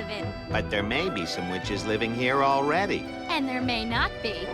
live in. But there may be some witches living here already. And there may not be.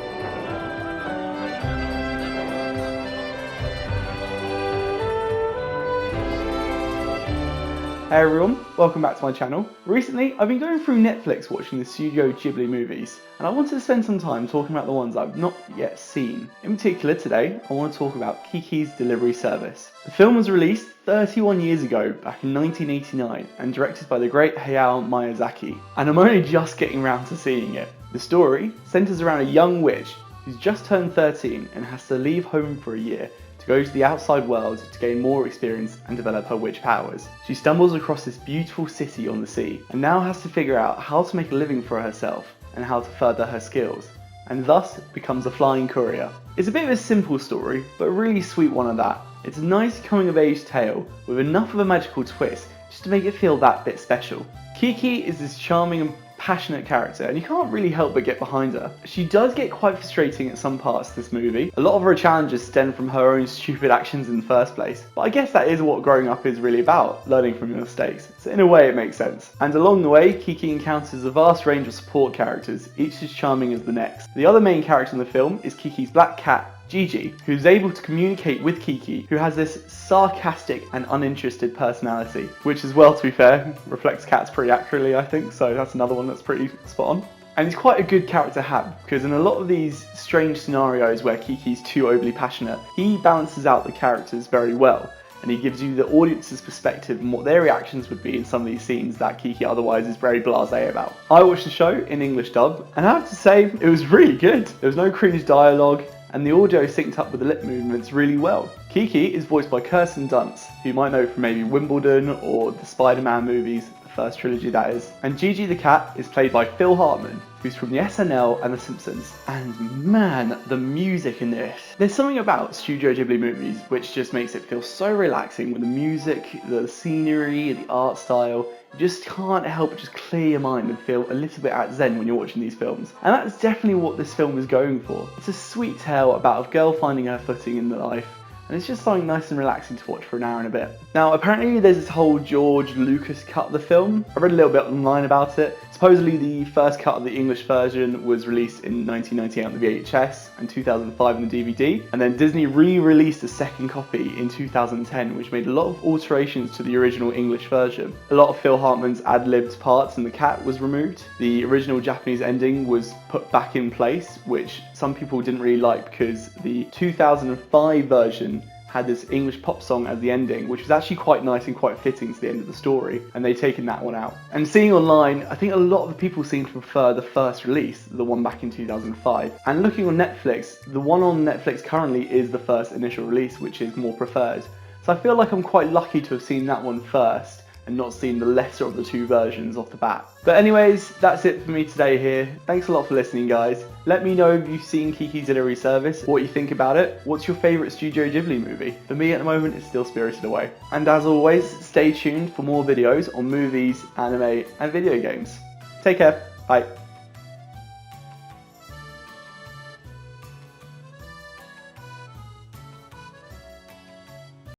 Hey everyone, welcome back to my channel. Recently, I've been going through Netflix watching the Studio Ghibli movies, and I wanted to spend some time talking about the ones I've not yet seen. In particular today, I want to talk about Kiki's Delivery Service. The film was released 31 years ago, back in 1989, and directed by the great Hayao Miyazaki, and I'm only just getting around to seeing it. The story centers around a young witch who's just turned 13 and has to leave home for a year to go to the outside world to gain more experience and develop her witch powers. She stumbles across this beautiful city on the sea and now has to figure out how to make a living for herself and how to further her skills, and thus becomes a flying courier. It's a bit of a simple story, but a really sweet one at that. It's a nice coming of age tale with enough of a magical twist just to make it feel that bit special. Kiki is this charming and passionate character, and you can't really help but get behind her. She does get quite frustrating at some parts of this movie. A lot of her challenges stem from her own stupid actions in the first place, but I guess that is what growing up is really about, learning from your mistakes. So in a way it makes sense. And along the way, Kiki encounters a vast range of support characters, each as charming as the next. The other main character in the film is Kiki's black cat, Gigi, who's able to communicate with Kiki, who has this sarcastic and uninterested personality, which as well, to be fair, reflects cats pretty accurately, I think, so that's another one that's pretty spot on. And he's quite a good character to have, because in a lot of these strange scenarios where Kiki's too overly passionate, he balances out the characters very well, and he gives you the audience's perspective and what their reactions would be in some of these scenes that Kiki otherwise is very blasé about. I watched the show in English dub, and I have to say, it was really good. There was no cringe dialogue, and the audio synced up with the lip movements really well. Kiki is voiced by Kirsten Dunst, who you might know from maybe Wimbledon or the Spider-Man movies, the first trilogy that is. And Gigi the cat is played by Phil Hartman, who's from the SNL and The Simpsons. And man, the music in this. There's something about Studio Ghibli movies which just makes it feel so relaxing with the music, the scenery, the art style. You just can't help but just clear your mind and feel a little bit at zen when you're watching these films. And that's definitely what this film is going for. It's a sweet tale about a girl finding her footing in life, and it's just something nice and relaxing to watch for an hour and a bit. Now, apparently there's this whole George Lucas cut of the film. I read a little bit online about it. Supposedly the first cut of the English version was released in 1998 on the VHS and 2005 on the DVD, and then Disney re-released a second copy in 2010, which made a lot of alterations to the original English version. A lot of Phil Hartman's ad-libbed parts and the cat was removed. The original Japanese ending was put back in place, which some people didn't really like because the 2005 version had this English pop song as the ending, which was actually quite nice and quite fitting to the end of the story, and they've taken that one out. And seeing online, I think a lot of the people seem to prefer the first release, the one back in 2005. And looking on Netflix, the one on Netflix currently is the first initial release, which is more preferred. So I feel like I'm quite lucky to have seen that one first, and not seen the lesser of the two versions off the bat. But anyways, that's it for me today here. Thanks a lot for listening, guys. Let me know if you've seen Kiki's Delivery Service, what you think about it. What's your favourite Studio Ghibli movie? For me at the moment, it's still Spirited Away. And as always, stay tuned for more videos on movies, anime, and video games. Take care. Bye.